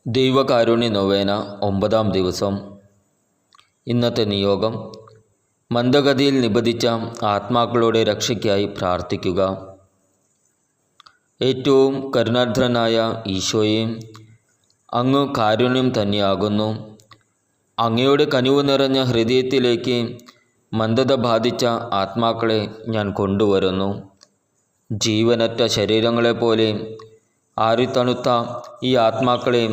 ദൈവകാരുണ്യ നൊവേന 9-ാം ദിവസം. ഇന്നത്തെ നിയോഗം: മന്ദഗതിയിൽ നിബദിച്ച ആത്മാക്കളുടെ രക്ഷയ്ക്കായി പ്രാർത്ഥിക്കുക. ഏറ്റവും കരുണാർദ്രനായ ഈശോയെ, അങ്ങ് കാരുണ്യം തന്നെയാകുന്നു. അങ്ങയുടെ കനിവ് നിറഞ്ഞ ഹൃദയത്തിലേക്ക് മന്ദത ബാധിച്ച ആത്മാക്കളെ ഞാൻ കൊണ്ടുവരുന്നു. ജീവനറ്റ ശരീരങ്ങളെപ്പോലെ ആറിത്തണുത്ത ഈ ആത്മാക്കളെ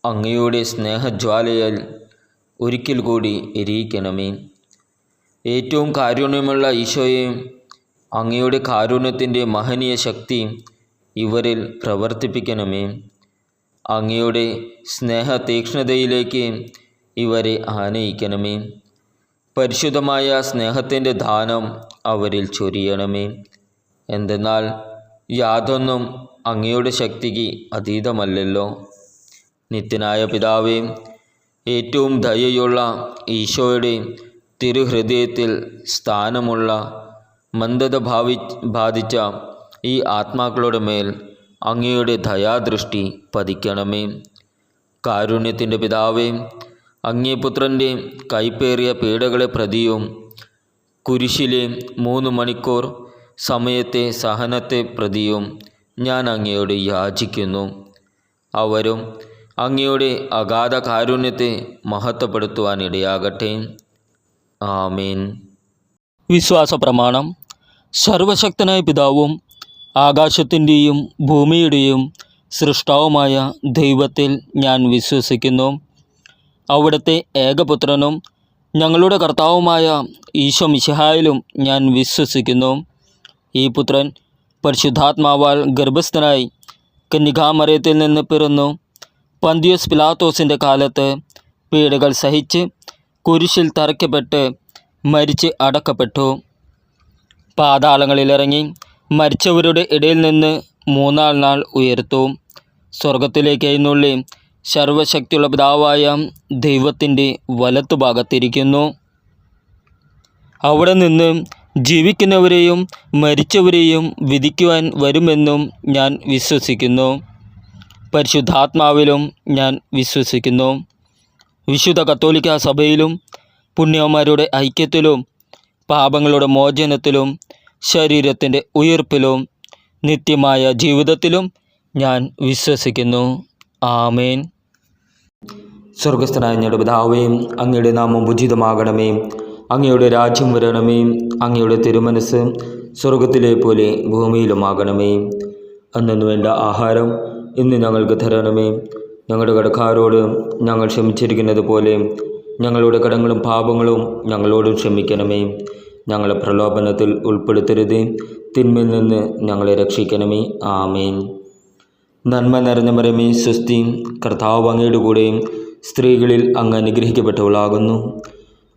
അങ്ങയുടെ സ്നേഹജ്വാലയാൽ ഒരിക്കൽ കൂടി എരിയിക്കണമേ. ഏറ്റവും കാരുണ്യമുള്ള ഈശോയെ, അങ്ങയുടെ കാരുണ്യത്തിൻ്റെ മഹനീയ ശക്തി ഇവരിൽ പ്രവർത്തിപ്പിക്കണമേ. അങ്ങയുടെ സ്നേഹ തീക്ഷ്ണതയിലേക്ക് ഇവരെ ആനയിക്കണമേ. പരിശുദ്ധമായ സ്നേഹത്തിൻ്റെ ദാനം അവരിൽ ചൊരിയണമേ. എന്തെന്നാൽ യാതൊന്നും അങ്ങയുടെ ശക്തിക്ക് അതീതമല്ലല്ലോ. നിത്യനായ പിതാവേ, ഏറ്റവും ദയയുള്ള ഈശോയുടെ തിരുഹൃദയത്തിൽ സ്ഥാനമുള്ള മന്ദത ബാധിച്ച ഈ ആത്മാക്കളുടെ മേൽ അങ്ങയുടെ ദയാദൃഷ്ടി പതിക്കണമേ. കാരുണ്യത്തിൻ്റെ പിതാവേ, അങ്ങേ പുത്രൻ്റെ കൈപ്പേറിയ പീഡകളെ പ്രതിയും കുരിശിലെ 3 മണിക്കൂർ സമയത്തെ സഹനത്തെ പ്രതിയും ഞാൻ അങ്ങയോട് യാചിക്കുന്നു. അവരും അങ്ങയുടെ അഗാധ കാരുണ്യത്തെ മഹത്വപ്പെടുത്തുവാനിടയാകട്ടെ. ആമേൻ. വിശ്വാസ പ്രമാണം. സർവശക്തനായ പിതാവും ആകാശത്തിൻ്റെയും ഭൂമിയുടെയും സൃഷ്ടാവുമായ ദൈവത്തിൽ ഞാൻ വിശ്വസിക്കുന്നു. അവിടുത്തെ ഏകപുത്രനും ഞങ്ങളുടെ കർത്താവുമായ ഈശോ മിശിഹായിലും ഞാൻ വിശ്വസിക്കുന്നു. ഈ പുത്രൻ പരിശുദ്ധാത്മാവാൽ ഗർഭസ്ഥനായി കന്യകാമറിയത്തിൽ നിന്ന് പിറന്നു. പന്തിയോസ് പിലാത്തോസിൻ്റെ കാലത്ത് പീഡകൾ സഹിച്ച് കുരിശിൽ തറയ്ക്കപ്പെട്ട് മരിച്ച് അടക്കപ്പെട്ടു. പാതാളങ്ങളിലിറങ്ങി മരിച്ചവരുടെ ഇടയിൽ നിന്ന് 3-ാം നാൾ ഉയർത്തു. സ്വർഗത്തിലേക്ക് എഴുന്നള്ളി സർവശക്തിയുള്ള പിതാവായ ദൈവത്തിൻ്റെ വലത്തുഭാഗത്തിരിക്കുന്നു. അവിടെ നിന്ന് ജീവിക്കുന്നവരെയും മരിച്ചവരെയും വിധിക്കുവാൻ വരുമെന്നും ഞാൻ വിശ്വസിക്കുന്നു. പരിശുദ്ധാത്മാവിലും ഞാൻ വിശ്വസിക്കുന്നു. വിശുദ്ധ കത്തോലിക്ക സഭയിലും പുണ്യവന്മാരുടെ ഐക്യത്തിലും പാപങ്ങളുടെ മോചനത്തിലും ശരീരത്തിൻ്റെ ഉയിർപ്പിലും നിത്യമായ ജീവിതത്തിലും ഞാൻ വിശ്വസിക്കുന്നു. ആമേൻ. സ്വർഗസ്ഥനായ ഞങ്ങളുടെ പിതാവേ, അങ്ങയുടെ നാമം ഉചിതമാകണമേ. അങ്ങയുടെ രാജ്യം വരണമേ. അങ്ങയുടെ തിരുമനസ് സ്വർഗത്തിലെ പോലെ ഭൂമിയിലുമാകണമേ. അന്നു വേണ്ട ആഹാരം ഇന്ന് ഞങ്ങൾക്ക് തരണമേ. ഞങ്ങളുടെ കടക്കാരോട് ഞങ്ങൾ ക്ഷമിച്ചിരിക്കുന്നത് പോലെ ഞങ്ങളുടെ കടങ്ങളും പാപങ്ങളും ഞങ്ങളോടും ക്ഷമിക്കണമേ. ഞങ്ങളെ പ്രലോഭനത്തിൽ ഉൾപ്പെടുത്തരുത്, തിന്മയിൽ നിന്ന് ഞങ്ങളെ രക്ഷിക്കണമേ. ആമേൻ. നന്മ നിറഞ്ഞ മറിയമേ, സ്വസ്തി, കർത്താവ് അങ്ങയുടെ കൂടെ സ്ത്രീകളിൽ അങ്ങ് അനുഗ്രഹിക്കപ്പെട്ടവളാകുന്നു.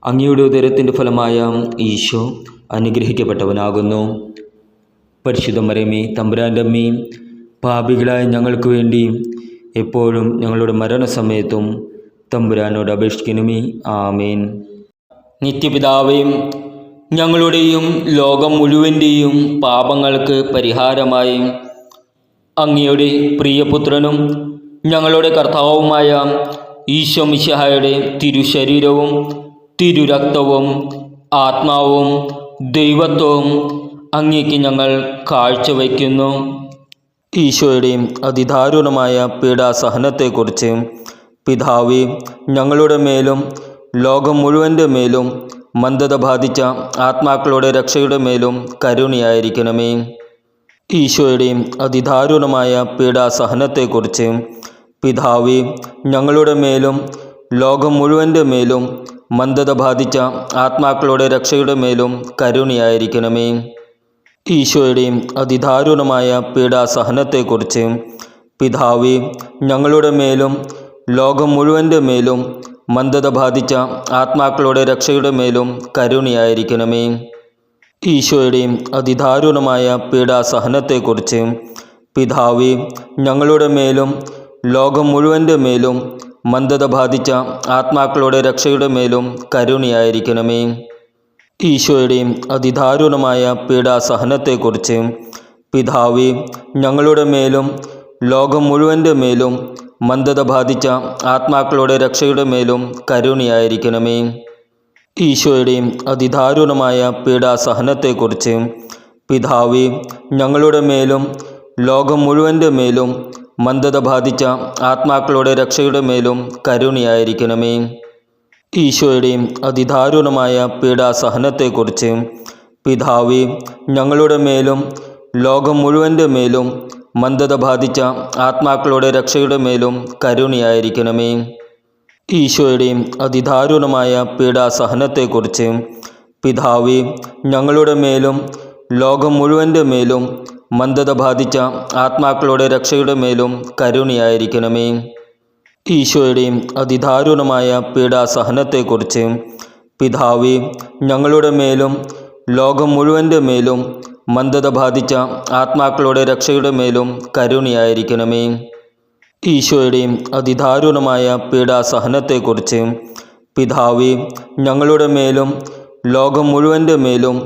അങ്ങയുടെ ഉദരത്തിൻ്റെ ഫലമായ ഈശോ അനുഗ്രഹിക്കപ്പെട്ടവനാകുന്നു. പരിശുദ്ധ മറിയമേ, തമ്പുരാൻ്റെ അമ്മേ, പാപികളായ ഞങ്ങൾക്ക് വേണ്ടി എപ്പോഴും ഞങ്ങളുടെ മരണസമയത്തും തമ്പുരാനോട് അപേക്ഷിക്കണമേ. ആമേൻ. നിത്യപിതാവേ, ഞങ്ങളുടെയും ലോകം മുഴുവൻ്റെയും പാപങ്ങൾക്ക് പരിഹാരമായി അങ്ങയുടെ പ്രിയപുത്രനും ഞങ്ങളുടെ കർത്താവുമായ ഈശോ മിശിഹായുടെ തിരുശരീരവും തിരുരക്തവും ആത്മാവും ദൈവത്വവും അങ്ങേക്ക് ഞങ്ങൾ കാഴ്ചവയ്ക്കുന്നു. ഈശോയുടെ അതിദാരുണമായ പീഡാസഹനത്തെക്കുറിച്ച് പിതാവേ, ഞങ്ങളുടെ മേലും ലോകം മുഴുവൻ്റെ മേലും മന്ദത ബാധിച്ച ആത്മാക്കളുടെ രക്ഷയുടെ മേലും കരുണയായിരിക്കണമേ. ഈശോയുടെ അതിദാരുണമായ പീഡാസഹനത്തെക്കുറിച്ച് പിതാവേ, ഞങ്ങളുടെ മേലും ലോകം മുഴുവൻ്റെ മേലും മന്ദത ബാധിച്ച ആത്മാക്കളുടെ രക്ഷയുടെ മേലും കരുണയായിരിക്കണമേ. ഈശോയുടെ അതിദാരുണമായ പീഡാസഹനത്തെക്കുറിച്ച് പിതാവേ, ഞങ്ങളുടെ മേലും ലോകം മുഴുവൻ്റെ മേലും മന്ദത ബാധിച്ച ആത്മാക്കളുടെ രക്ഷയുടെ മേലും കരുണയായിരിക്കണമേ. ഈശോയുടെ അതിദാരുണമായ പീഡാസഹനത്തെക്കുറിച്ച് പിതാവേ, ഞങ്ങളുടെ മേലും ലോകം മുഴുവൻ്റെ മേലും മന്ദത ബാധിച്ച ആത്മാക്കളുടെ രക്ഷയുടെ മേലും കരുണയായിരിക്കണമേ. ഈശോയുടെ അതിദാരുണമായ പീഡാസഹനത്തെക്കുറിച്ച് പിതാവേ, ഞങ്ങളുടെ മേലും ലോകം മുഴുവൻ്റെ മേലും മന്ദത ബാധിച്ച ആത്മാക്കളുടെ രക്ഷയുടെ മേലും കരുണയായിരിക്കണമേ. ഈശോയുടെ അതിദാരുണമായ പീഡാസഹനത്തെക്കുറിച്ച് പിതാവേ, ഞങ്ങളുടെ മേലും ലോകം മുഴുവൻ്റെ മേലും മന്ദത ബാധിച്ച ആത്മാക്കളുടെ രക്ഷയുടെ മേലും കരുണയായിരിക്കണമേ. ഈശോയുടെ അതിദാരുണമായ പീഡാസഹനത്തെക്കുറിച്ച് പിതാവേ, ഞങ്ങളുടെ മേലും ലോകം മുഴുവൻ്റെ മേലും മന്ദത ബാധിച്ച ആത്മാക്കളുടെ രക്ഷയുടെ മേലും കരുണയായിരിക്കണമേ. ഈശോയുടെ അതിദാരുണമായ പീഡാസഹനത്തെക്കുറിച്ച് പിതാവേ, ഞങ്ങളുടെ മേലും ലോകം മുഴുവൻ്റെ മേലും മന്ദത ബാധിച്ച ആത്മാക്കളുടെ രക്ഷയുടെ മേലും കരുണയായിരിക്കണമേ. ഈശോയുടെ അതിദാരുണമായ പീഡാസഹനത്തെക്കുറിച്ച് പിതാവേ, ഞങ്ങളുടെ മേലും ലോകം മുഴുവൻ്റെ മേലും മന്ദത ബാധിച്ച ആത്മാക്കളുടെ രക്ഷയുടെ മേലും കരുണയായിരിക്കണമേ. ഈശോയുടെ അതിദാരുണമായ പീഡാസഹനത്തെക്കുറിച്ച് പിതാവേ, ഞങ്ങളുടെ മേലും ലോകം മുഴുവൻ്റെ മേലും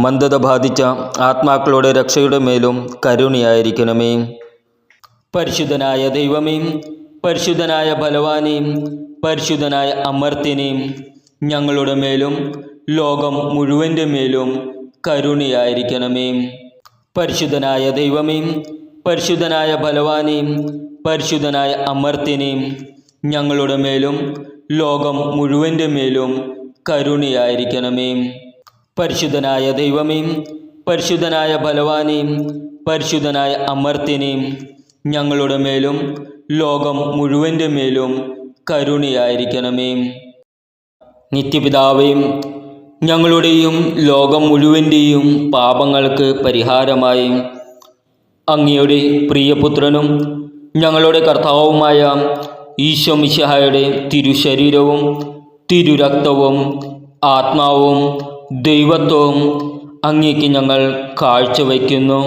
മന്ദത ബാധിച്ച ആത്മാക്കളുടെ രക്ഷയുടെ മേലും കരുണയായിരിക്കണമേ. പരിശുദ്ധനായ ദൈവമേ, പരിശുദ്ധനായ ബലവാനേ, പരിശുദ്ധനായ അമർത്യനേ, ഞങ്ങളുടെ മേലും ലോകം മുഴുവൻ്റെ മേലും കരുണയായിരിക്കണമേ. പരിശുദ്ധനായ ദൈവമേ, പരിശുദ്ധനായ ബലവാനേ, പരിശുദ്ധനായ അമർത്യനേ, ഞങ്ങളുടെ മേലും ലോകം മുഴുവൻ്റെ മേലും കരുണയായിരിക്കണമേ. പരിശുദ്ധനായ ദൈവമേ, പരിശുദ്ധനായ ബലവാനേ, പരിശുദ്ധനായ അമർത്യനേ, ഞങ്ങളുടെ മേലും ലോകം മുഴുവൻ്റെ മേലും കരുണയായിരിക്കണമേ. നിത്യപിതാവേ, ഞങ്ങളുടെയും ലോകം മുഴുവൻ്റെയും പാപങ്ങൾക്ക് പരിഹാരമായി അങ്ങയുടെ പ്രിയപുത്രനും ഞങ്ങളുടെ കർത്താവുമായ ഈശോ മിശിഹായുടെ തിരുശരീരവും തിരുരക്തവും ആത്മാവും ദൈവത്വവും അങ്ങേക്ക് ഞങ്ങൾ കാഴ്ചവയ്ക്കുന്നു.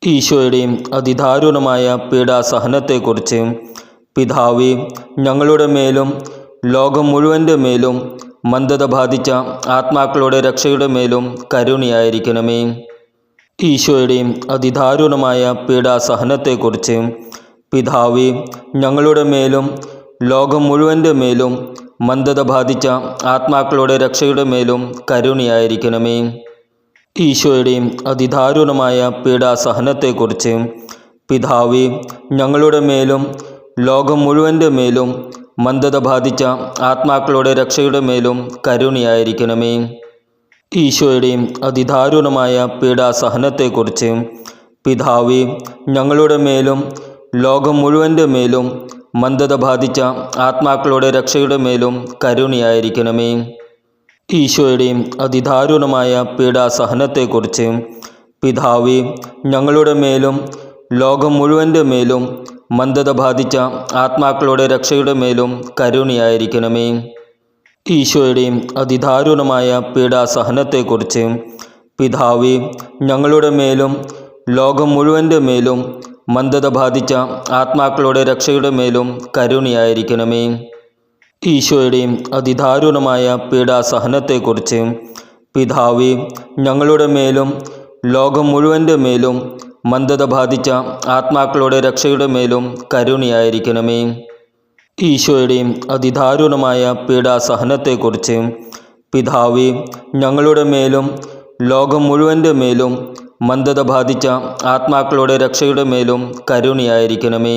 ഈശോയുടെ അതിദാരുണമായ പീഡാസഹനത്തെക്കുറിച്ച് പിതാവേ, ഞങ്ങളുടെ മേലും ലോകം മുഴുവൻ്റെ മേലും മന്ദത ബാധിച്ച ആത്മാക്കളുടെ രക്ഷയുടെ മേലും കരുണയായിരിക്കണമേ. ഈശോയുടെ അതിദാരുണമായ പീഡാസഹനത്തെക്കുറിച്ച് പിതാവേ, ഞങ്ങളുടെ മേലും ലോകം മുഴുവൻ്റെ മേലും മന്ദത ബാധിച്ച ആത്മാക്കളുടെ രക്ഷയുടെ മേലും കരുണയായിരിക്കണമേ. ഈശോയുടെ അതിദാരുണമായ പീഡാസഹനത്തെക്കുറിച്ച് പിതാവേ, ഞങ്ങളുടെ മേലും ലോകം മുഴുവൻ്റെ മേലും മന്ദത ബാധിച്ച ആത്മാക്കളുടെ രക്ഷയുടെ മേലും കരുണയായിരിക്കണമേ. ഈശോയുടെ അതിദാരുണമായ പീഡാസഹനത്തെക്കുറിച്ച് പിതാവേ, ഞങ്ങളുടെ മേലും ലോകം മുഴുവൻ്റെ മേലും മന്ദത ബാധിച്ച ആത്മാക്കളുടെ രക്ഷയുടെ മേലും കരുണയായിരിക്കണമേ. ഈശോയുടെ അതിദാരുണമായ പീഡാസഹനത്തെക്കുറിച്ച് പിതാവേ, ഞങ്ങളുടെ മേലും ലോകം മുഴുവൻ്റെ മേലും മന്ദത ബാധിച്ച ആത്മാക്കളുടെ രക്ഷയുടെ മേലും കരുണയായിരിക്കണമേ. ഈശോയുടെ അതിദാരുണമായ പീഡാസഹനത്തെക്കുറിച്ച് പിതാവേ, ഞങ്ങളുടെ മേലും ലോകം മുഴുവൻ്റെ മേലും മന്ദത ബാധിച്ച ആത്മാക്കളുടെ രക്ഷയുടെ മേലും കരുണയായിരിക്കണമേ. ഈശോയുടെ അതിദാരുണമായ പീഡാസഹനത്തെക്കുറിച്ച് പിതാവേ, ഞങ്ങളുടെ മേലും ലോകം മുഴുവൻ്റെ മേലും മന്ദത ബാധിച്ച ആത്മാക്കളുടെ രക്ഷയുടെ മേലും കരുണയായിരിക്കണമേ. ഈശോയുടെ അതിദാരുണമായ പീഡാസഹനത്തെക്കുറിച്ച് പിതാവേ, ഞങ്ങളുടെ മേലും ലോകം മുഴുവൻ്റെ മേലും മന്ദത ബാധിച്ച ആത്മാക്കളുടെ രക്ഷയുടെ മേലും കരുണയായിരിക്കണമേ.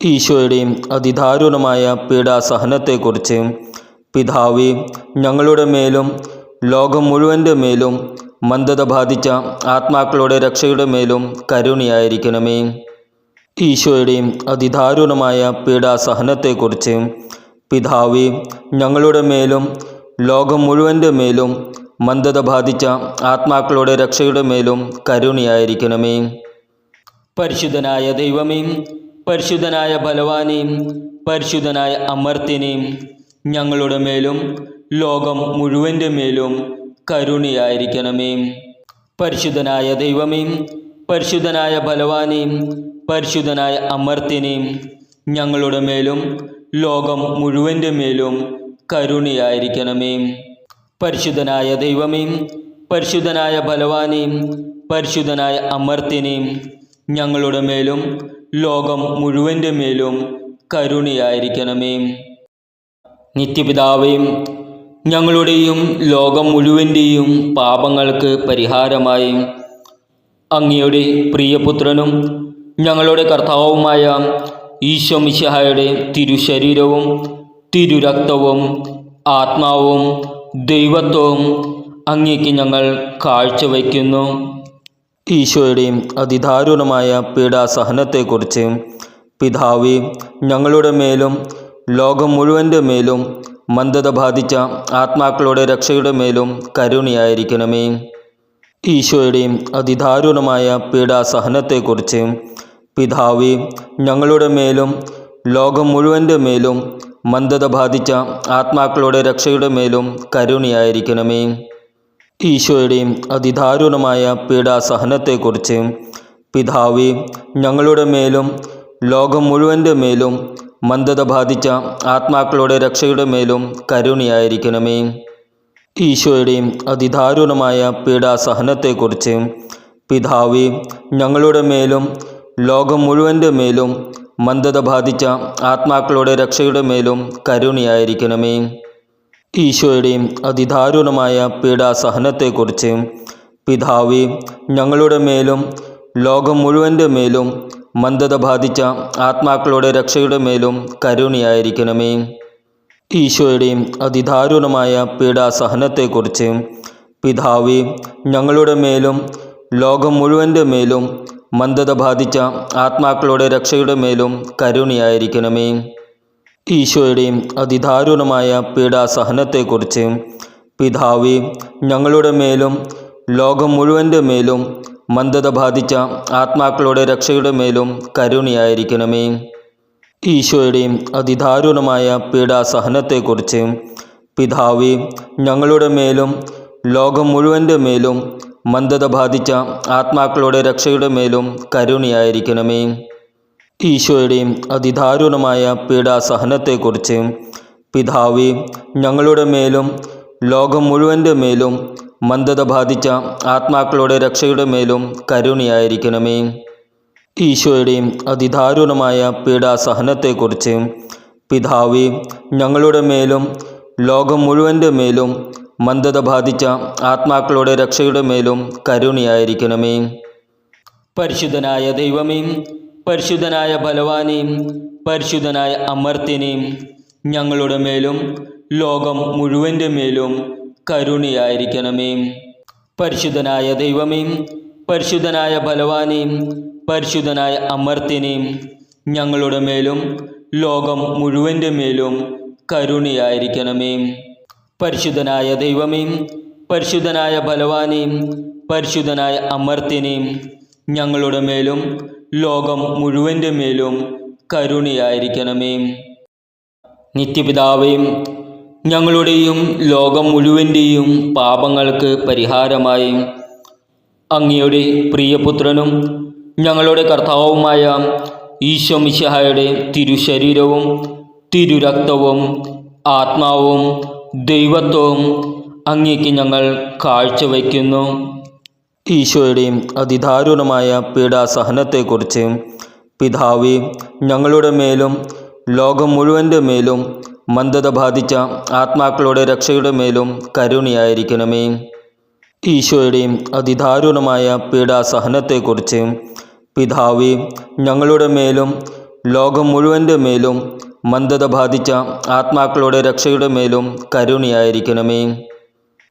ഈശോയുടെ അതിദാരുണമായ പീഡാസഹനത്തെക്കുറിച്ച് പിതാവേ, ഞങ്ങളുടെ മേലും ലോകം മുഴുവൻ്റെ മേലും മന്ദത ബാധിച്ച ആത്മാക്കളുടെ രക്ഷയുടെ മേലും കരുണയായിരിക്കണമേ. ഈശോയുടെ അതിദാരുണമായ പീഡാസഹനത്തെക്കുറിച്ച് പിതാവേ, ഞങ്ങളുടെ മേലും ലോകം മുഴുവൻ്റെ മേലും മന്ദത ബാധിച്ച ആത്മാക്കളുടെ രക്ഷയുടെ മേലും കരുണയായിരിക്കണമേ. പരിശുദ്ധനായ ദൈവമേ, പരിശുദ്ധനായ ബലവാനേ, പരിശുദ്ധനായ അമർത്യനേ, ഞങ്ങളുടെ മേലും ലോകം മുഴുവൻ്റെ മേലും കരുണയായിരിക്കണമേ. പരിശുദ്ധനായ ദൈവമേ, പരിശുദ്ധനായ ബലവാനേ, പരിശുദ്ധനായ അമർത്യനേ, ഞങ്ങളുടെ മേലും ലോകം മുഴുവൻ്റെ മേലും കരുണയായിരിക്കണമേ. പരിശുദ്ധനായ ദൈവമേ, പരിശുദ്ധനായ ബലവാനേ, പരിശുദ്ധനായ അമർത്യനേ, ഞങ്ങളുടെ മേലും ലോകം മുഴുവൻ്റെ മേലും കരുണയായിരിക്കണമേ. നിത്യപിതാവേ, ഞങ്ങളുടെയും ലോകം മുഴുവൻ്റെയും പാപങ്ങൾക്ക് പരിഹാരമായി അങ്ങയുടെ പ്രിയപുത്രനും ഞങ്ങളുടെ കർത്താവുമായ ഈശോ മിശിഹായുടെ തിരുശരീരവും തിരുരക്തവും ആത്മാവും ദൈവത്വവും അങ്ങേക്ക് ഞങ്ങൾ കാഴ്ചവയ്ക്കുന്നു. ഈശോയുടെ അതിദാരുണമായ പീഡാസഹനത്തെക്കുറിച്ച് പിതാവേ, ഞങ്ങളുടെ മേലും ലോകം മുഴുവൻ്റെ മേലും മന്ദത ബാധിച്ച ആത്മാക്കളുടെ രക്ഷയുടെ മേലും കരുണയായിരിക്കണമേ. ഈശോയുടെ അതിദാരുണമായ പീഡാസഹനത്തെക്കുറിച്ച് പിതാവേ, ഞങ്ങളുടെ മേലും ലോകം മുഴുവൻ്റെ മേലും മന്ദത ബാധിച്ച ആത്മാക്കളുടെ രക്ഷയുടെ മേലും കരുണയായിരിക്കണമേ. ഈശോയുടെ അതിദാരുണമായ പീഡാസഹനത്തെക്കുറിച്ച് പിതാവേ, ഞങ്ങളുടെ മേലും ലോകം മുഴുവൻ്റെ മേലും മന്ദത ബാധിച്ച ആത്മാക്കളുടെ രക്ഷയുടെ മേലും കരുണയായിരിക്കണമേ. ഈശോയുടെ അതിദാരുണമായ പീഡാസഹനത്തെക്കുറിച്ച് പിതാവേ, ഞങ്ങളുടെ മേലും ലോകം മുഴുവൻ്റെ മേലും മന്ദത ബാധിച്ച ആത്മാക്കളുടെ രക്ഷയുടെ മേലും കരുണയായിരിക്കണമേ. ഈശോയുടെ അതിദാരുണമായ പീഡാസഹനത്തെക്കുറിച്ച് പിതാവേ, ഞങ്ങളുടെ മേലും ലോകം മുഴുവൻ്റെ മേലും മന്ദത ബാധിച്ച ആത്മാക്കളുടെ രക്ഷയുടെ മേലും കരുണയായിരിക്കണമേ. ഈശോയുടെ അതിദാരുണമായ പീഡാസഹനത്തെക്കുറിച്ച് പിതാവേ, ഞങ്ങളുടെ മേലും ലോകം മുഴുവൻ്റെ മേലും മന്ദത ബാധിച്ച ആത്മാക്കളുടെ രക്ഷയുടെ മേലും കരുണയായിരിക്കണമേ. ഈശോയുടെ അതിദാരുണമായ പീഡാസഹനത്തെക്കുറിച്ച് പിതാവേ, ഞങ്ങളുടെ മേലും ലോകം മുഴുവൻ്റെ മേലും മന്ദത ബാധിച്ച ആത്മാക്കളുടെ രക്ഷയുടെ മേലും കരുണയായിരിക്കണമേ. ഈശോയുടെ അതിദാരുണമായ പീഡാസഹനത്തെക്കുറിച്ച് പിതാവേ, ഞങ്ങളുടെ മേലും ലോകം മുഴുവൻ്റെ മേലും മന്ദത ബാധിച്ച ആത്മാക്കളുടെ രക്ഷയുടെ മേലും കരുണയായിരിക്കണമേ. ഈശോയുടെ അതിദാരുണമായ പീഡാസഹനത്തെക്കുറിച്ച് പിതാവേ, ഞങ്ങളുടെ മേലും ലോകം മുഴുവൻ്റെ മേലും മന്ദത ബാധിച്ച ആത്മാക്കളുടെ രക്ഷയുടെ മേലും കരുണയായിരിക്കണമേ. ഈശോയുടെ അതിദാരുണമായ പീഡാസഹനത്തെക്കുറിച്ച് പിതാവേ, ഞങ്ങളുടെ മേലും ലോകം മുഴുവൻ്റെ മേലും മന്ദത ബാധിച്ച ആത്മാക്കളുടെ രക്ഷയുടെ മേലും കരുണയായിരിക്കണമേ. പരിശുദ്ധനായ ദൈവമേ, പരിശുദ്ധനായ ബലവാനേ, പരിശുദ്ധനായ അമർത്യനേ, ഞങ്ങളുടെ മേലും ലോകം മുഴുവൻ്റെ മേലും കരുണയായിരിക്കണമേ. പരിശുദ്ധനായ ദൈവമേ, പരിശുദ്ധനായ ബലവാനേ, പരിശുദ്ധനായ അമർത്യനേ, ഞങ്ങളുടെ മേലും ലോകം മുഴുവൻ്റെ മേലും കരുണയായിരിക്കണമേ. പരിശുദ്ധനായ ദൈവമേ, പരിശുദ്ധനായ ബലവാനേ, പരിശുദ്ധനായ അമർത്യനേ, ഞങ്ങളുടെ മേലും ലോകം മുഴുവൻ്റെ മേലും കരുണയായിരിക്കണമേ. നിത്യപിതാവേ, ഞങ്ങളുടെയും ലോകം മുഴുവൻ്റെയും പാപങ്ങൾക്ക് പരിഹാരമായി അങ്ങയുടെ പ്രിയപുത്രനും ഞങ്ങളുടെ കർത്താവുമായ ഈശോ മിശിഹായുടെ തിരുശരീരവും തിരുരക്തവും ആത്മാവും ദൈവത്വവും അങ്ങേക്ക് ഞങ്ങൾ കാഴ്ചവയ്ക്കുന്നു. ഈശോയുടെ അതിദാരുണമായ പീഡാസഹനത്തെക്കുറിച്ച് പിതാവേ, ഞങ്ങളുടെ മേലും ലോകം മുഴുവൻ്റെ മേലും മന്ദത ബാധിച്ച ആത്മാക്കളുടെ രക്ഷയുടെ മേലും കരുണയായിരിക്കണമേ. ഈശോയുടെ അതിദാരുണമായ പീഡാസഹനത്തെക്കുറിച്ച് പിതാവേ, ഞങ്ങളുടെ മേലും ലോകം മുഴുവൻ്റെ മേലും മന്ദത ബാധിച്ച ആത്മാക്കളുടെ രക്ഷയുടെ മേലും കരുണയായിരിക്കണമേ.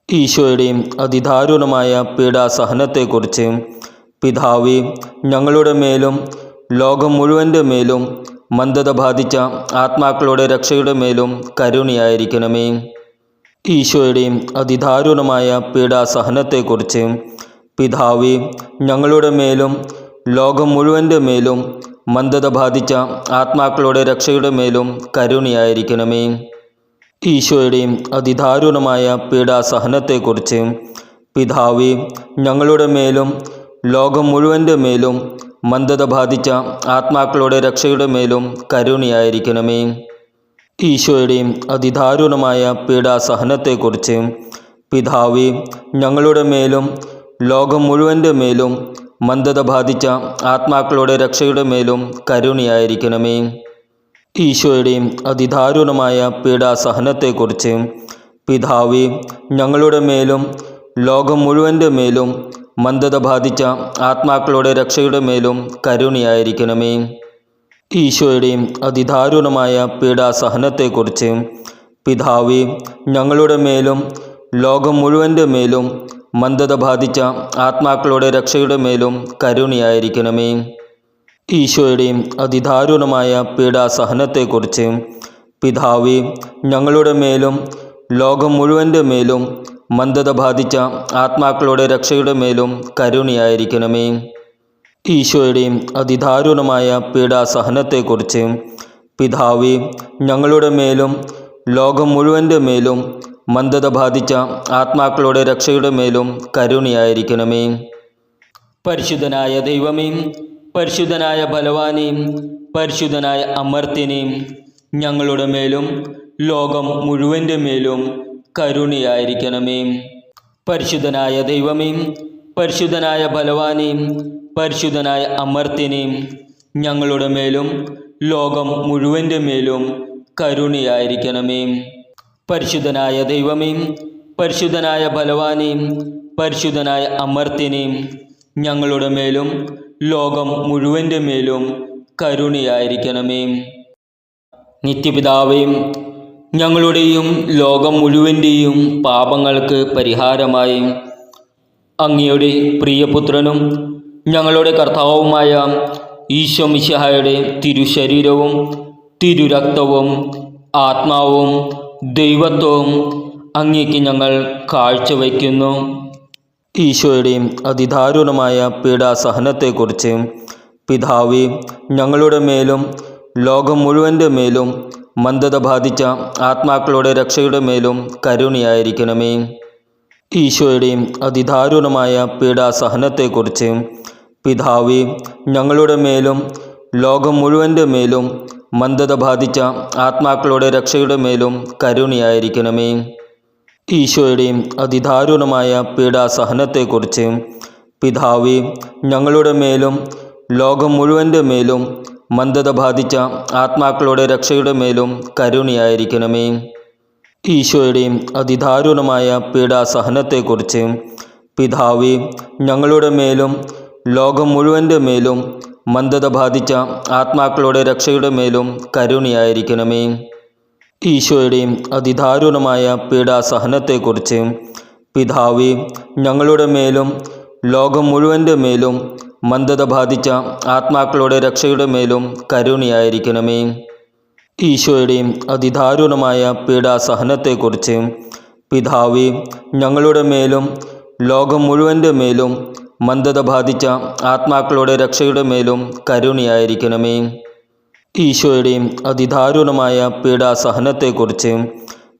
ഈശോയുടെ അതിദാരുണമായ പീഡാസഹനത്തെക്കുറിച്ച് പിതാവേ, ഞങ്ങളുടെ മേലും ലോകം മുഴുവൻ്റെ മേലും മന്ദത ബാധിച്ച ആത്മാക്കളുടെ രക്ഷയുടെ മേലും കരുണയായിരിക്കണമേ. ഈശോയുടെ അതിദാരുണമായ പീഡാസഹനത്തെക്കുറിച്ച് പിതാവേ, ഞങ്ങളുടെ മേലും ലോകം മുഴുവൻ്റെ മേലും മന്ദത ബാധിച്ച ആത്മാക്കളുടെ രക്ഷയുടെ മേലും കരുണയായിരിക്കണമേ. ഈശോയുടെ അതിദാരുണമായ പീഡാസഹനത്തെക്കുറിച്ച് പിതാവേ, ഞങ്ങളുടെ മേലും ലോകം മുഴുവൻ്റെ മേലും മന്ദത ബാധിച്ച ആത്മാക്കളുടെ രക്ഷയുടെ മേലും കരുണയായിരിക്കണമേ. ഈശോയുടെ അതിദാരുണമായ പീഡാസഹനത്തെക്കുറിച്ച് പിതാവേ, ഞങ്ങളുടെ മേലും ലോകം മുഴുവൻ്റെ മേലും മന്ദത ബാധിച്ച ആത്മാക്കളുടെ രക്ഷയുടെ മേലും കരുണയായിരിക്കണമേ. ഈശോയുടെ അതിദാരുണമായ പീഡാസഹനത്തെക്കുറിച്ച് പിതാവേ, ഞങ്ങളുടെ മേലും ലോകം മുഴുവൻ്റെ മേലും മന്ദത ബാധിച്ച ആത്മാക്കളുടെ രക്ഷയുടെ മേലും കരുണയായിരിക്കണമേ. ഈശോയുടെ അതിദാരുണമായ പീഡാസഹനത്തെക്കുറിച്ച് പിതാവേ, ഞങ്ങളുടെ മേലും ലോകം മുഴുവൻ്റെ മേലും മന്ദത ബാധിച്ച ആത്മാക്കളുടെ രക്ഷയുടെ മേലും കരുണയായിരിക്കണമേ. ഈശോയുടെ അതിദാരുണമായ പീഡാസഹനത്തെക്കുറിച്ച് പിതാവേ, ഞങ്ങളുടെ മേലും ലോകം മുഴുവൻ്റെ മേലും മന്ദത ബാധിച്ച ആത്മാക്കളുടെ രക്ഷയുടെ മേലും കരുണയായിരിക്കണമേ. ഈശോയുടെ അതിദാരുണമായ പീഡാസഹനത്തെക്കുറിച്ച് പിതാവേ, ഞങ്ങളുടെ മേലും ലോകം മുഴുവൻ്റെ മേലും മന്ദത ബാധിച്ച ആത്മാക്കളുടെ രക്ഷയുടെ മേലും കരുണയായിരിക്കണമേ. പരിശുദ്ധനായ ദൈവമേ, പരിശുദ്ധനായ ബലവാനേ, പരിശുദ്ധനായ അമർത്യനേ, ഞങ്ങളുടെ മേലും ലോകം മുഴുവൻ്റെ മേലും കരുണയായിരിക്കണമേ. പരിശുദ്ധനായ ദൈവമേ, പരിശുദ്ധനായ ബലവാനേ, പരിശുദ്ധനായ അമർത്യനേ, ഞങ്ങളുടെ മേലും ലോകം മുഴുവൻ്റെ മേലും കരുണയായിരിക്കണമേ. പരിശുദ്ധനായ ദൈവമേ, പരിശുദ്ധനായ ബലവാനേ, പരിശുദ്ധനായ അമർത്യനേ, ഞങ്ങളുടെ മേലും ലോകം മുഴുവൻ്റെ മേലും കരുണയായിരിക്കണമേ. നിത്യപിതാവേ, ഞങ്ങളുടെയും ലോകം മുഴുവൻ്റെയും പാപങ്ങൾക്ക് പരിഹാരമായി അങ്ങയുടെ പ്രിയപുത്രനും ഞങ്ങളുടെ കർത്താവുമായ ഈശോ മിശിഹായുടെ തിരുശരീരവും തിരുരക്തവും ആത്മാവും ദൈവത്വവും അങ്ങേക്ക് ഞങ്ങൾ കാഴ്ചവയ്ക്കുന്നു. ഈശോയുടെ അതിദാരുണമായ പീഡാസഹനത്തെക്കുറിച്ച് പിതാവേ, ഞങ്ങളുടെ മേലും ലോകം മുഴുവൻ്റെ മേലും മന്ദത ബാധിച്ച ആത്മാക്കളുടെ രക്ഷയുടെ മേലും കരുണയായിരിക്കണമേ. ഈശോയുടെ അതിദാരുണമായ പീഡാസഹനത്തെക്കുറിച്ച് പിതാവേ, ഞങ്ങളുടെ മേലും ലോകം മുഴുവൻ്റെ മേലും മന്ദത ബാധിച്ച ആത്മാക്കളുടെ രക്ഷയുടെ മേലും കരുണയായിരിക്കണമേ. ഈശോയുടെ അതിദാരുണമായ പീഡാസഹനത്തെക്കുറിച്ച് പിതാവേ, ഞങ്ങളുടെ മേലും ലോകം മുഴുവൻ്റെ മേലും മന്ദത ബാധിച്ച ആത്മാക്കളുടെ രക്ഷയുടെ മേലും കരുണയായിരിക്കണമേ. ഈശോയുടെ അതിദാരുണമായ പീഡാസഹനത്തെക്കുറിച്ച് പിതാവേ, ഞങ്ങളുടെ മേലും ലോകം മുഴുവൻ്റെ മേലും മന്ദത ബാധിച്ച ആത്മാക്കളുടെ രക്ഷയുടെ മേലും കരുണയായിരിക്കണമേ. ഈശോയുടെ അതിദാരുണമായ പീഡാസഹനത്തെക്കുറിച്ച് പിതാവേ, ഞങ്ങളുടെ മേലും ലോകം മുഴുവൻ്റെ മേലും മന്ദത ബാധിച്ച ആത്മാക്കളുടെ രക്ഷയുടെ മേലും കരുണയായിരിക്കണമേ. ഈശോയുടെ അതിദാരുണമായ പീഡാസഹനത്തെക്കുറിച്ച് പിതാവേ, ഞങ്ങളുടെ മേലും ലോകം മുഴുവൻ്റെ മേലും മന്ദത ബാധിച്ച ആത്മാക്കളുടെ രക്ഷയുടെ മേലും കരുണയായിരിക്കണമേ. ഈശോയുടെ അതിദാരുണമായ പീഡാസഹനത്തെക്കുറിച്ച്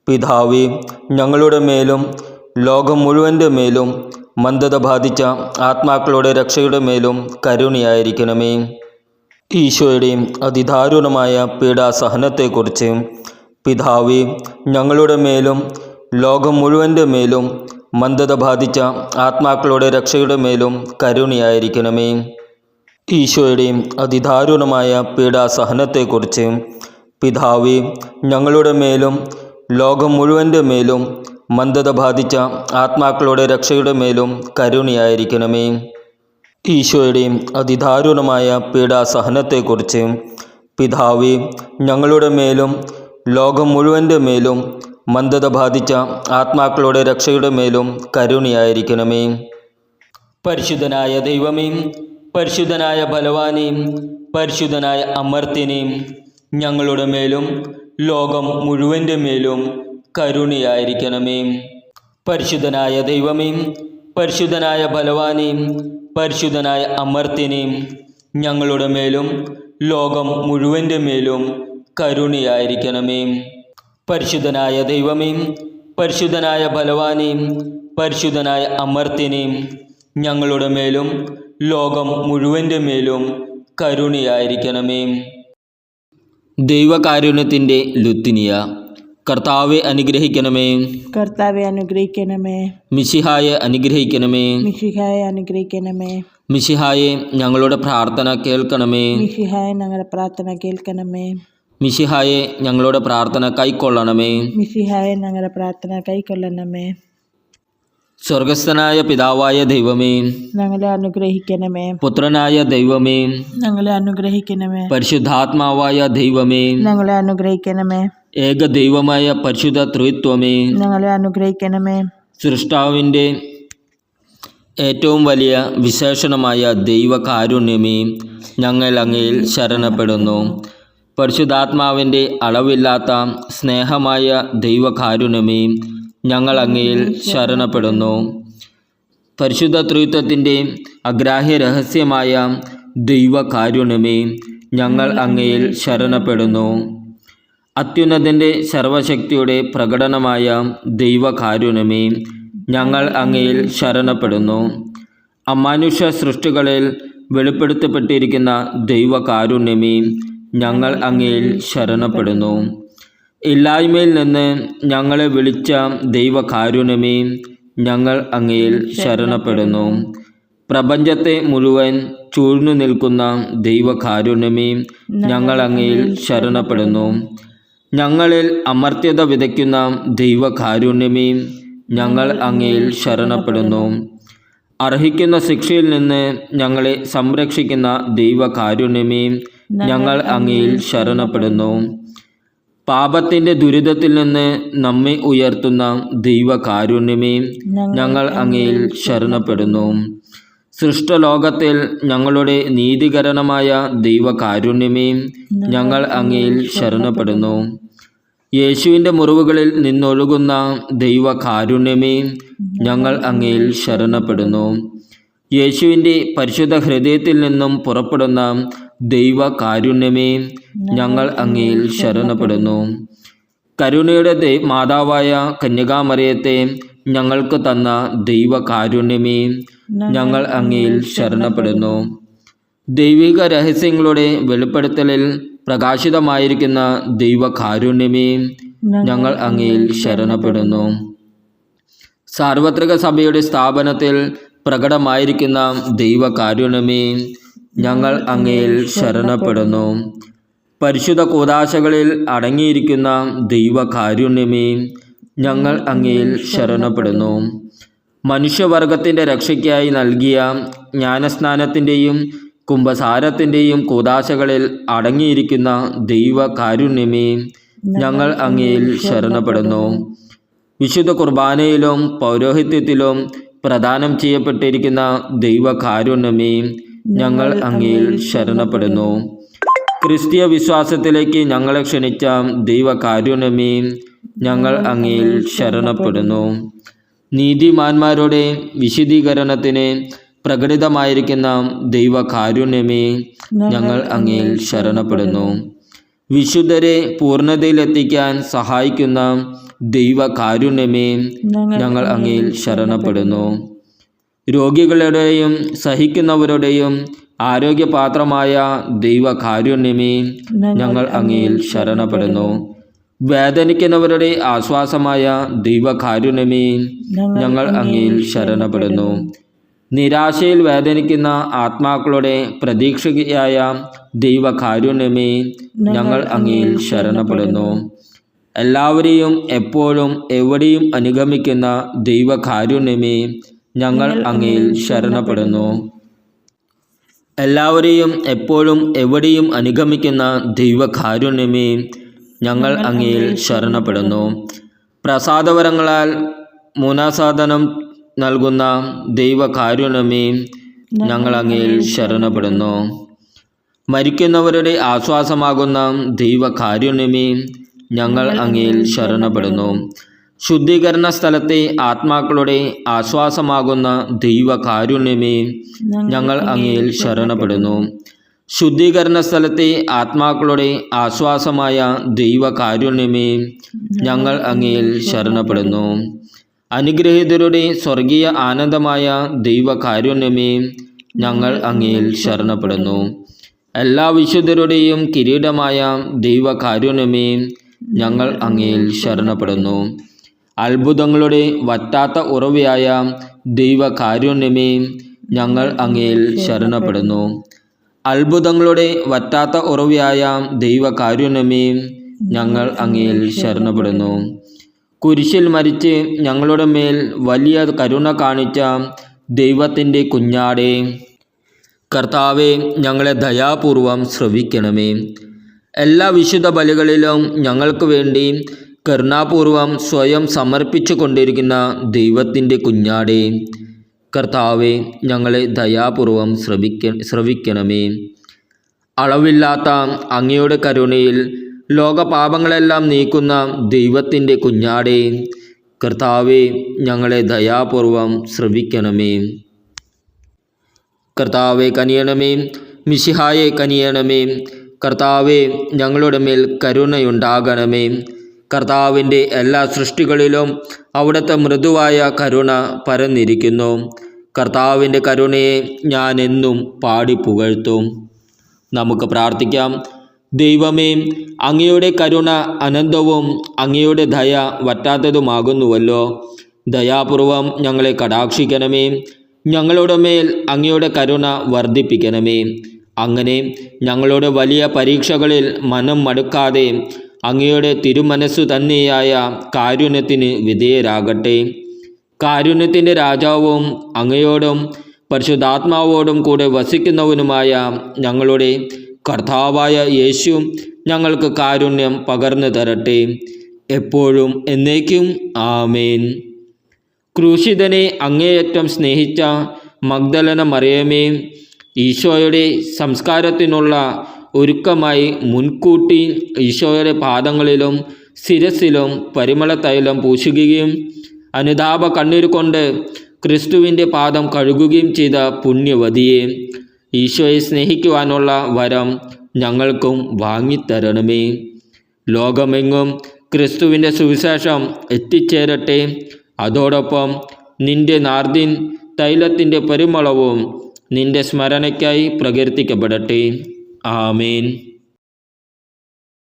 പിതാവേ, ഞങ്ങളുടെ മേലും ലോകം മുഴുവൻ്റെ മേലും മന്ദത ബാധിച്ച ആത്മാക്കളുടെ രക്ഷയുടെ മേലും കരുണയായിരിക്കണമേ. ഈശോയുടെ അതിദാരുണമായ പീഡാസഹനത്തെക്കുറിച്ച് പിതാവേ, ഞങ്ങളുടെ മേലും ലോകം മുഴുവൻ്റെ മേലും മന്ദത ബാധിച്ച ആത്മാക്കളുടെ രക്ഷയുടെ മേലും കരുണയായിരിക്കണമേ. ഈശോയുടെ അതിദാരുണമായ പീഡാസഹനത്തെക്കുറിച്ച് പിതാവേ, ഞങ്ങളുടെ മേലും ലോകം മുഴുവൻ്റെ മേലും മന്ദത ബാധിച്ച ആത്മാക്കളുടെ രക്ഷയുടെ മേലും കരുണയായിരിക്കണമേ. ഈശോയുടെ അതിദാരുണമായ പീഡാസഹനത്തെക്കുറിച്ച് പിതാവേ, ഞങ്ങളുടെ മേലും ലോകം മുഴുവൻ്റെ മേലും മന്ദത ബാധിച്ച ആത്മാക്കളുടെ രക്ഷയുടെ മേലും കരുണയായിരിക്കണമേ. പരിശുദ്ധനായ ദൈവമേ, പരിശുദ്ധനായ ബലവാനേ, പരിശുദ്ധനായ അമർത്യനേ, ഞങ്ങളുടെ മേലും ലോകം മുഴുവൻ്റെ മേലും കരുണയായിരിക്കണമേ. പരിശുദ്ധനായ ദൈവമേ, പരിശുദ്ധനായ ബലവാനേ, പരിശുദ്ധനായ അമർത്യനേ, ഞങ്ങളുടെ മേലും ലോകം മുഴുവൻ്റെ മേലും കരുണയായിരിക്കണമേ. പരിശുദ്ധനായ ദൈവമേ, പരിശുദ്ധനായ ബലവാനേ, പരിശുദ്ധനായ അമർത്യനേ, ഞങ്ങളുടെ മേലും ലോകം മുഴുവൻ്റെ മേലും കരുണയായിരിക്കണമേ. ദൈവകാരുണ്യത്തിൻ്റെ ലുത്തിനിയ. കർത്താവെ അനുഗ്രഹിക്കണമേ. കർത്താവെ അനുഗ്രഹിക്കണമേ. മിശിഹായെ അനുഗ്രഹിക്കണമേ. മിശിഹായെ അനുഗ്രഹിക്കണമേ. മിശിഹായെ ഞങ്ങളുടെ പ്രാർത്ഥന കേൾക്കണമേ. മിശിഹായെ ഞങ്ങളുടെ പ്രാർത്ഥന കേൾക്കണമേ. മിശിഹായെ ഞങ്ങളുടെ പ്രാർത്ഥന കൈക്കൊള്ളണമേ. മിശിഹായെ ഞങ്ങളുടെ പ്രാർത്ഥന കൈക്കൊള്ളണമേ. സ്വർഗസ്ഥനായ പിതാവായ ദൈവമേ, ഞങ്ങളെ അനുഗ്രഹിക്കണമേ. പുത്രനായ ദൈവമേ, ഞങ്ങളെ അനുഗ്രഹിക്കണമേ. പരിശുദ്ധാത്മാവായ ദൈവമേ, ഞങ്ങളെ അനുഗ്രഹിക്കണമേ. ഏക ദൈവമായ പരിശുദ്ധ ത്രിത്വമേ, ഞങ്ങളെ അനുഗ്രഹിക്കണമേ. സൃഷ്ടാവിൻ്റെ ഏറ്റവും വലിയ വിശേഷണമായ ദൈവകാരുണ്യമേ, ഞങ്ങൾ അങ്ങയിൽ ശരണപ്പെടുന്നു. പരിശുദ്ധാത്മാവിൻ്റെ അളവില്ലാത്ത സ്നേഹമായ ദൈവകാരുണ്യമേ, ഞങ്ങൾ അങ്ങയിൽ ശരണപ്പെടുന്നു. പരിശുദ്ധ ത്രിത്വത്തിൻ്റെ അഗ്രാഹ്യ രഹസ്യമായ ദൈവകാരുണ്യമേ, ഞങ്ങൾ അങ്ങയിൽ ശരണപ്പെടുന്നു. അത്യുന്നതൻ്റെ സർവശക്തിയുടെ പ്രകടനമായ ദൈവകാരുണ്യമേ, ഞങ്ങൾ അങ്ങയിൽ ശരണപ്പെടുന്നു. അമാനുഷ്യ സൃഷ്ടികളിൽ വെളിപ്പെടുത്തപ്പെട്ടിരിക്കുന്ന ദൈവകാരുണ്യമേ, ഞങ്ങൾ അങ്ങയിൽ ശരണപ്പെടുന്നു. ഇല്ലായ്മയിൽ നിന്ന് ഞങ്ങളെ വിളിച്ച ദൈവകാരുണ്യമേ, ഞങ്ങൾ അങ്ങയിൽ ശരണപ്പെടുന്നു. പ്രപഞ്ചത്തെ മുഴുവൻ ചൂഴ്ന്നു നിൽക്കുന്ന ദൈവകാരുണ്യമേ, ഞങ്ങൾ അങ്ങയിൽ ശരണപ്പെടുന്നു. ഞങ്ങളിൽ അമർത്യത വിതയ്ക്കുന്ന ദൈവകാരുണ്യമേ, ഞങ്ങൾ അങ്ങയിൽ ശരണപ്പെടുന്നു. അർഹിക്കുന്ന ശിക്ഷയിൽ നിന്ന് ഞങ്ങളെ സംരക്ഷിക്കുന്ന ദൈവകാരുണ്യമേ, ഞങ്ങൾ അങ്ങയിൽ ശരണപ്പെടുന്നു. പാപത്തിൻ്റെ ദുരിതത്തിൽ നിന്ന് നമ്മെ ഉയർത്തുന്ന ദൈവകാരുണ്യമേ, ഞങ്ങൾ അങ്ങയിൽ ശരണപ്പെടുന്നു. സൃഷ്ടലോകത്തിൽ ഞങ്ങളുടെ നീതീകരണമായ ദൈവകാരുണ്യമേ, ഞങ്ങൾ അങ്ങയിൽ ശരണപ്പെടുന്നു. യേശുവിൻ്റെ മുറിവുകളിൽ നിന്നൊഴുകുന്ന ദൈവകാരുണ്യമേ, ഞങ്ങൾ അങ്ങയിൽ ശരണപ്പെടുന്നു. യേശുവിൻ്റെ പരിശുദ്ധ ഹൃദയത്തിൽ നിന്നും പുറപ്പെടുന്ന ദൈവകാരുണ്യമേ, ഞങ്ങൾ അങ്ങയിൽ ശരണപ്പെടുന്നു. കരുണയുടെ മാതാവായ കന്യകാമറിയത്തെ ഞങ്ങൾക്ക് തന്ന ദൈവകാരുണ്യമേ, ഞങ്ങൾ അങ്ങയിൽ ശരണപ്പെടുന്നു. ദൈവിക രഹസ്യങ്ങളുടെ വെളിപ്പെടുത്തലിൽ പ്രകാശിതമായിരിക്കുന്ന ദൈവകാരുണ്യമേ, ഞങ്ങൾ അങ്ങയിൽ ശരണപ്പെടുന്നു. സാർവത്രിക സഭയുടെ സ്ഥാപനത്തിൽ പ്രകടമായിരിക്കുന്ന ദൈവകാരുണ്യമേ, ഞങ്ങൾ അങ്ങയിൽ ശരണപ്പെടുന്നു. പരിശുദ്ധ കൂദാശകളിൽ അടങ്ങിയിരിക്കുന്ന ദൈവകാരുണ്യമേ, ഞങ്ങൾ അങ്ങയിൽ ശരണപ്പെടുന്നു. മനുഷ്യവർഗത്തിൻ്റെ രക്ഷയ്ക്കായി നൽകിയ ജ്ഞാനസ്നാനത്തിൻ്റെയും കുംഭസാരത്തിൻ്റെയും കൂദാശകളിൽ അടങ്ങിയിരിക്കുന്ന ദൈവകാരുണ്യമേ, ഞങ്ങൾ അങ്ങയിൽ ശരണപ്പെടുന്നു. വിശുദ്ധ കുർബാനയിലും പൗരോഹിത്യത്തിലും പ്രദാനം ചെയ്യപ്പെട്ടിരിക്കുന്ന ദൈവകാരുണ്യമേ, ഞങ്ങൾ അങ്ങയിൽ ശരണപ്പെടുന്നു. ക്രിസ്തീയ വിശ്വാസത്തിലേക്ക് ഞങ്ങളെ ക്ഷണിച്ച ദൈവകാരുണ്യമേ, ഞങ്ങൾ അങ്ങയിൽ ശരണപ്പെടുന്നു. നീതിമാന്മാരുടെ വിശുദ്ധീകരണത്തിന് പ്രകടിതമായിരിക്കുന്ന ദൈവകാരുണ്യമേ, ഞങ്ങൾ അങ്ങയിൽ ശരണപ്പെടുന്നു. വിശുദ്ധരെ പൂർണ്ണതയിലെത്തിക്കാൻ സഹായിക്കുന്ന ദൈവകാരുണ്യമേ, ഞങ്ങൾ അങ്ങയിൽ ശരണപ്പെടുന്നു. രോഗികളുടെയും സഹിക്കുന്നവരുടെയും ആരോഗ്യപാത്രമായ ദൈവകാരുണ്യമേ, ഞങ്ങൾ അങ്ങയിൽ ശരണപ്പെടുന്നു. വേദനിക്കുന്നവരുടെ ആശ്വാസമായ ദൈവകാരുണ്യമേ, ഞങ്ങൾ അങ്ങയിൽ ശരണപ്പെടുന്നു. നിരാശയിൽ വേദനിക്കുന്ന ആത്മാക്കളുടെ പ്രതീക്ഷയായ ദൈവകാരുണ്യമേ, ഞങ്ങൾ അങ്ങയിൽ ശരണപ്പെടുന്നു. എല്ലാവരെയും എപ്പോഴും എവിടെയും അനുഗമിക്കുന്ന ദൈവകാരുണ്യമേ, ഞങ്ങൾ അങ്ങയിൽ ശരണപ്പെടുന്നു. എല്ലാവരെയും എപ്പോഴും എവിടെയും അനുഗമിക്കുന്ന ദൈവകാരുണ്യമേ, ഞങ്ങൾ അങ്ങയിൽ ശരണപ്പെടുന്നു. പ്രസാദവരങ്ങളാൽ മൂനാസാധനം നൽകുന്ന ദൈവകാരുണ്യമേ, ഞങ്ങൾ അങ്ങയിൽ ശരണപ്പെടുന്നു. മരിക്കുന്നവരുടെ ആശ്വാസമാകുന്ന ദൈവകാരുണ്യമേ, ഞങ്ങൾ അങ്ങയിൽ ശരണപ്പെടുന്നു. ശുദ്ധീകരണ സ്ഥലത്തെ ആത്മാക്കളുടെ ആശ്വാസമാകുന്ന ദൈവകാരുണ്യമേ, ഞങ്ങൾ അങ്ങയിൽ ശരണപ്പെടുന്നു. ശുദ്ധീകരണ സ്ഥലത്തെ ആത്മാക്കളുടെ ആശ്വാസമായ ദൈവകാരുണ്യമേ, ഞങ്ങൾ അങ്ങയിൽ ശരണപ്പെടുന്നു. അനുഗ്രഹീതരുടെ സ്വർഗീയ ആനന്ദമായ ദൈവകാരുണ്യമേ, ഞങ്ങൾ അങ്ങയിൽ ശരണപ്പെടുന്നു. എല്ലാ വിശുദ്ധരുടെയും കിരീടമായ ദൈവകാരുണ്യമേ, ഞങ്ങൾ അങ്ങയിൽ ശരണപ്പെടുന്നു. അത്ഭുതങ്ങളുടെ വറ്റാത്ത ഉറവയായ ദൈവകാരുണ്യമേ, ഞങ്ങൾ അങ്ങയിൽ ശരണപ്പെടുന്നു. അത്ഭുതങ്ങളുടെ വറ്റാത്ത ഉറവിയായ ദൈവകാരുണ്യമേ, ഞങ്ങൾ അങ്ങയിൽ ശരണപ്പെടുന്നു. കുരിശിൽ മരിച്ച് ഞങ്ങളുടെ മേൽ വലിയ കരുണ കാണിച്ച ദൈവത്തിൻ്റെ കുഞ്ഞാടേ, കർത്താവെ, ഞങ്ങളെ ദയാപൂർവം ശ്രവിക്കണമേ. എല്ലാ വിശുദ്ധ ബലികളിലും ഞങ്ങൾക്ക് വേണ്ടി കരുണാപൂർവം സ്വയം സമർപ്പിച്ചു കൊണ്ടിരിക്കുന്ന ദൈവത്തിൻ്റെ കുഞ്ഞാടേ, കർത്താവെ, ഞങ്ങളെ ദയാപൂർവം ശ്രവിക്കണമേ. അളവില്ലാത്ത അങ്ങയുടെ കരുണയിൽ ലോകപാപങ്ങളെല്ലാം നീക്കുന്ന ദൈവത്തിൻ്റെ കുഞ്ഞാടേ, കർത്താവെ, ഞങ്ങളെ ദയാപൂർവം ശ്രവിക്കണമേ. കർത്താവെ കനിയണമേ, മിശിഹായെ കനിയണമേ. കർത്താവെ, ഞങ്ങളുടെ മേൽ കരുണയുണ്ടാകണമേ. കർത്താവിൻ്റെ എല്ലാ സൃഷ്ടികളിലും അവിടുത്തെ മൃദുവായ കരുണ പരന്നിരിക്കുന്നു. കർത്താവിൻ്റെ കരുണയെ ഞാൻ എന്നും പാടി പുകഴ്ത്തും. നമുക്ക് പ്രാർത്ഥിക്കാം. ദൈവമേ, അങ്ങയുടെ കരുണ അനന്തവും അങ്ങയുടെ ദയ വറ്റാത്തതുമാകുന്നുവല്ലോ. ദയാപൂർവം ഞങ്ങളെ കടാക്ഷിക്കണമേ. ഞങ്ങളുടെ മേൽ അങ്ങയുടെ കരുണ വർദ്ധിപ്പിക്കണമേ. അങ്ങനെ ഞങ്ങളുടെ വലിയ പരീക്ഷകളിൽ മനം മടുക്കാതെ അങ്ങയുടെ തിരുമനസ്സു തന്നെയായ കാരുണ്യത്തിന് വിധേയരാകട്ടെ. കാരുണ്യത്തിൻ്റെ രാജാവും അങ്ങയോടും പരിശുദ്ധാത്മാവോടും കൂടെ വസിക്കുന്നവനുമായ ഞങ്ങളുടെ കർത്താവായ യേശു ഞങ്ങൾക്ക് കാരുണ്യം പകർന്നു തരട്ടെ, എപ്പോഴും എന്നേക്കും. ആമേൻ. ക്രൂശിതനെ അങ്ങേയറ്റം സ്നേഹിച്ച മഗ്ദലന മറിയമേ, ഈശോയുടെ സംസ്കാരത്തിനുള്ള ഒരുക്കമായി മുൻകൂട്ടി ഈശോയുടെ പാദങ്ങളിലും ശിരസിലും പരിമള തൈലം പൂശുകയും അനുതാപ കണ്ണീരുകൊണ്ട് ക്രിസ്തുവിൻ്റെ പാദം കഴുകുകയും ചെയ്ത പുണ്യവതിയെ, ഈശോയെ സ്നേഹിക്കുവാനുള്ള വരം ഞങ്ങൾക്കും വാങ്ങിത്തരണമേ. ലോകമെങ്ങും ക്രിസ്തുവിൻ്റെ സുവിശേഷം എത്തിച്ചേരട്ടെ. അതോടൊപ്പം നിന്റെ നാർദിൻ തൈലത്തിൻ്റെ പരിമളവും നിന്റെ സ്മരണയ്ക്കായി പ്രകീർത്തിക്കപ്പെടട്ടെ. ആമേൻ.